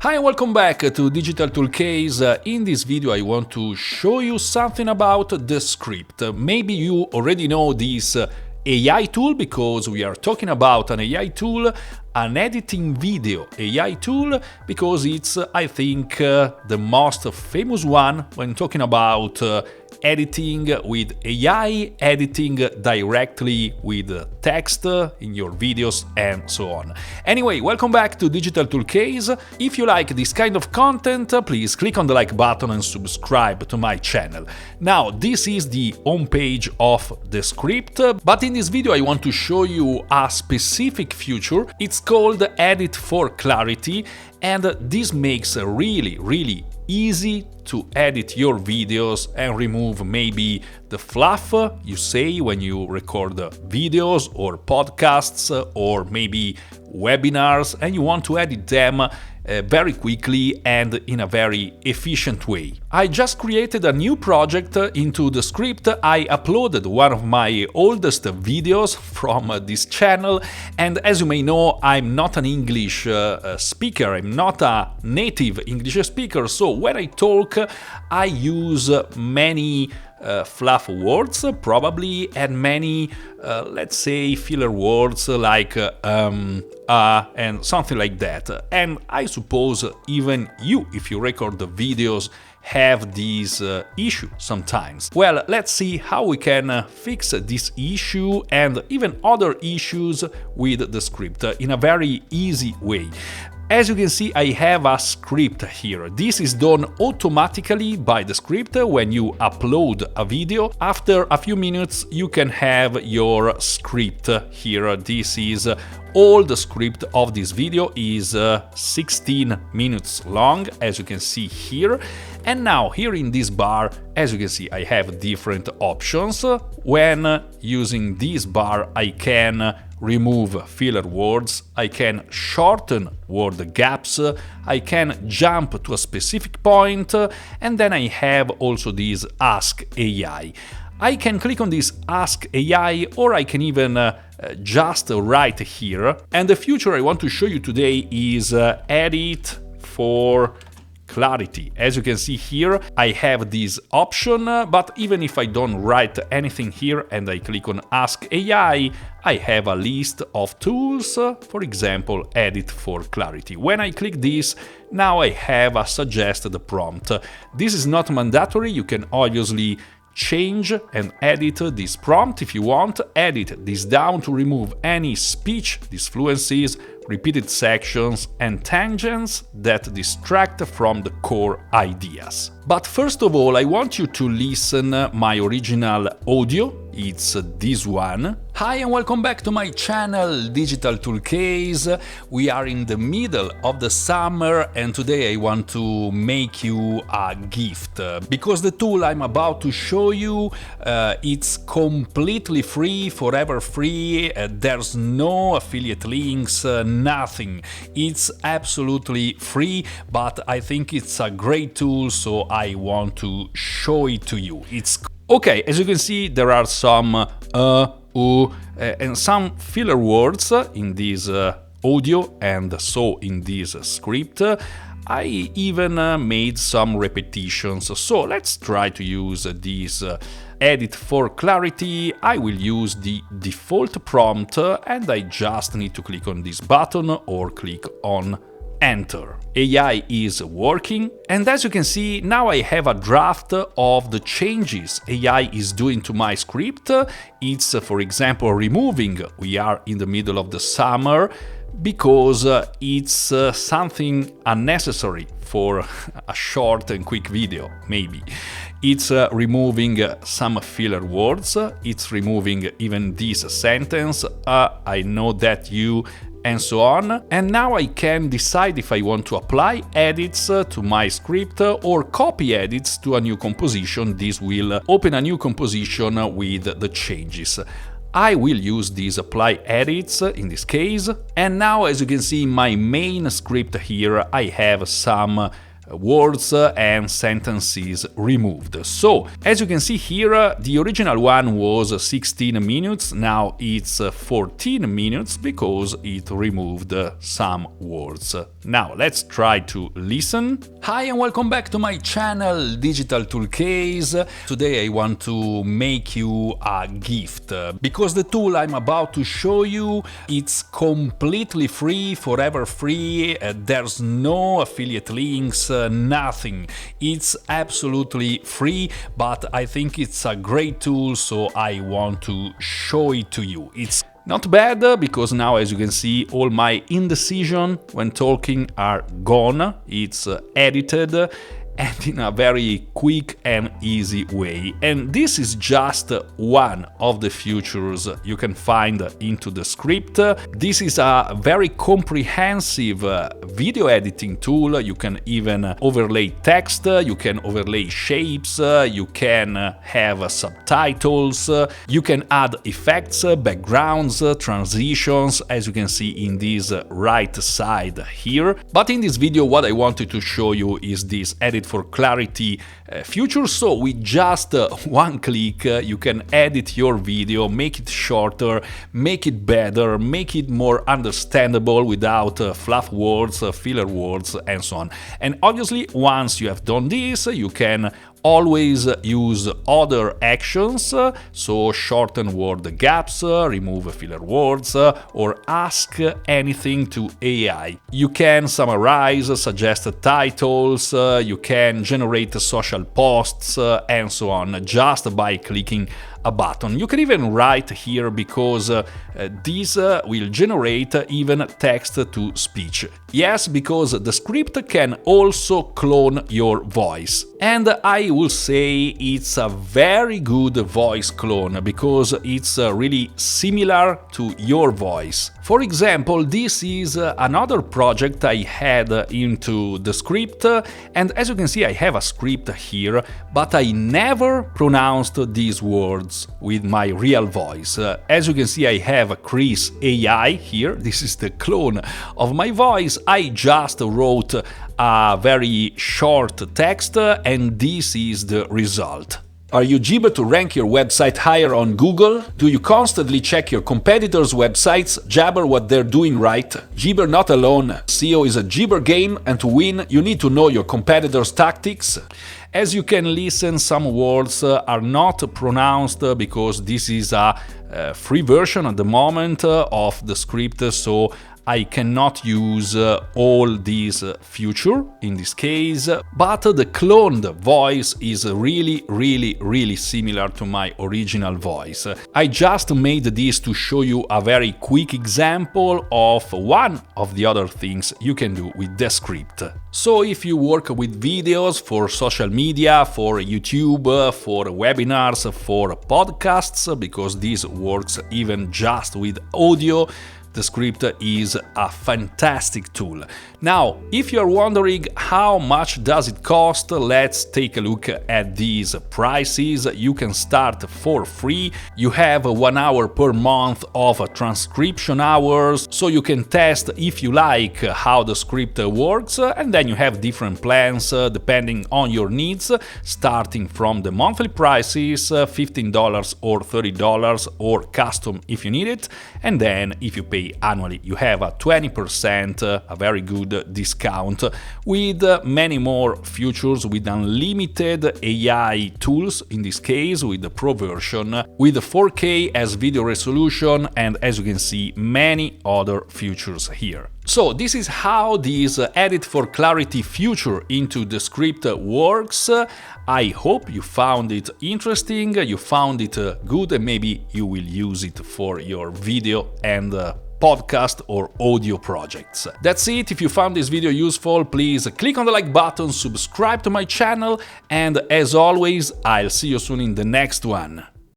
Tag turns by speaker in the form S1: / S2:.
S1: Hi and welcome back to Digital Toolcase. In this video I want to show you something about Descript. Maybe you already know this AI tool because we are talking about an AI tool, an editing video AI tool, because it's, I think, the most famous one when talking about editing with AI, editing directly with text in your videos and so on. Anyway, welcome back to Digital Toolcase. If you like this kind of content, please click on the like button and subscribe to my channel. Now, this is the homepage of Descript, but in this video I want to show you a specific feature. It's called Edit for Clarity, and this makes really easy to edit your videos and remove maybe the fluff you say when you record videos or podcasts or maybe webinars, and you want to edit them very quickly and in a very efficient way. I just created a new project into Descript. I uploaded one of my oldest videos from this channel, and as you may know, I'm not an English speaker, I'm not a native English speaker, so when I talk I use many fluff words probably, and many let's say filler words like and something like that. And I suppose even you, if you record the videos, have this issue sometimes. Well, let's see how we can fix this issue and even other issues with Descript in a very easy way. As you can see, I have a script here. This is done automatically by Descript when you upload a video. After a few minutes, you can have your script here. This is all the script of this video is 16 minutes long, as you can see here. And now here in this bar, as you can see, I have different options. When using this bar, I can remove filler words, I can shorten word gaps, I can jump to a specific point, and then I have also this Ask AI. I can click on this Ask AI, or I can even just write here. And the feature I want to show you today is Edit for Clarity. As you can see here, I have this option, but even if I don't write anything here and I click on Ask AI, I have a list of tools, for example, Edit for Clarity. When I click this, now I have a suggested prompt. This is not mandatory, you can obviously change and edit this prompt if you want. Edit this down to remove any speech disfluencies, repeated sections and tangents that distract from the core ideas. But first of all, I want you to listen my original audio. It's this one. Hi and welcome back to my channel Digital Toolcase. We are in the middle of the summer and today I want to make you a gift because the tool I'm about to show you it's completely free, forever free. There's no affiliate links, nothing. It's absolutely free, but I think it's a great tool, so I want to show it to you. It's okay, as you can see, there are some and some filler words in this audio and so in this script. I even made some repetitions, so let's try to use this Edit for Clarity. I will use the default prompt and I just need to click on this button or click on Enter. AI is working, and as you can see, now I have a draft of the changes AI is doing to my script. It's, for example, removing "we are in the middle of the summer" because it's something unnecessary for a short and quick video, maybe. It's removing some filler words, it's removing even this sentence, I know that you, and so on. And now I can decide if I want to apply edits to my script or copy edits to a new composition. This will open a new composition with the changes. I will use these apply edits in this case. And now, as you can see in my main script here, I have some words and sentences removed. So, as you can see here, the original one was 16 minutes, now it's 14 minutes because it removed some words. Now, let's try to listen. Hi and welcome back to my channel, Digital Tool Case. Today I want to make you a gift, because the tool I'm about to show you, it's completely free, forever free, there's no affiliate links, nothing. It's absolutely free, but I think it's a great tool, so I want to show it to you. It's not bad, because now, as you can see, all my indecision when talking are gone. It's edited and in a very quick and easy way. And this is just one of the features you can find into Descript. This is a very comprehensive video editing tool. You can even overlay text, you can overlay shapes, you can have subtitles, you can add effects, backgrounds, transitions, as you can see in this right side here. But in this video, what I wanted to show you is this edit for clarity feature. So with just one click, you can edit your video, make it shorter, make it better, make it more understandable without fluff words, filler words, and so on. And obviously, once you have done this, you can always use other actions, so shorten word gaps, remove filler words, or ask anything to AI. You can summarize, suggest titles, you can generate social posts, and so on, just by clicking a button. You can even write here, because this will generate even text to speech. Yes, because Descript can also clone your voice. And I will say it's a very good voice clone, because it's really similar to your voice. For example, this is another project I had into Descript, and as you can see, I have a script here, but I never pronounced these words with my real voice. As you can see, I have Chris AI here. This is the clone of my voice. I just wrote a very short text, and this is the result. Are you Jibber to rank your website higher on Google? Do you constantly check your competitors' websites, jabber what they're doing right? Jibber not alone. SEO is a Jibber game, and to win, you need to know your competitors' tactics. As you can listen, some words are not pronounced, because this is a free version at the moment of the script, so I cannot use all these features in this case, but the cloned voice is really similar to my original voice. I just made this to show you a very quick example of one of the other things you can do with Descript. So if you work with videos for social media, for YouTube, for webinars, for podcasts, because this works even just with audio, Descript is a fantastic tool. Now, if you're wondering how much does it cost, let's take a look at these prices. You can start for free. You have 1 hour per month of transcription hours, so you can test if you like how the script works, and then you have different plans depending on your needs, starting from the monthly prices, $15 or $30, or custom if you need it, and then if you pay annually, you have a 20%, a very good discount, with many more features, with unlimited AI tools, in this case with the Pro version, with 4K as video resolution, and as you can see, many other features here. So this is how this edit for clarity feature into Descript works. I hope you found it interesting, you found it good, and maybe you will use it for your video and podcast or audio projects. That's it. If you found this video useful, please click on the like button, subscribe to my channel, and as always, I'll see you soon in the next one.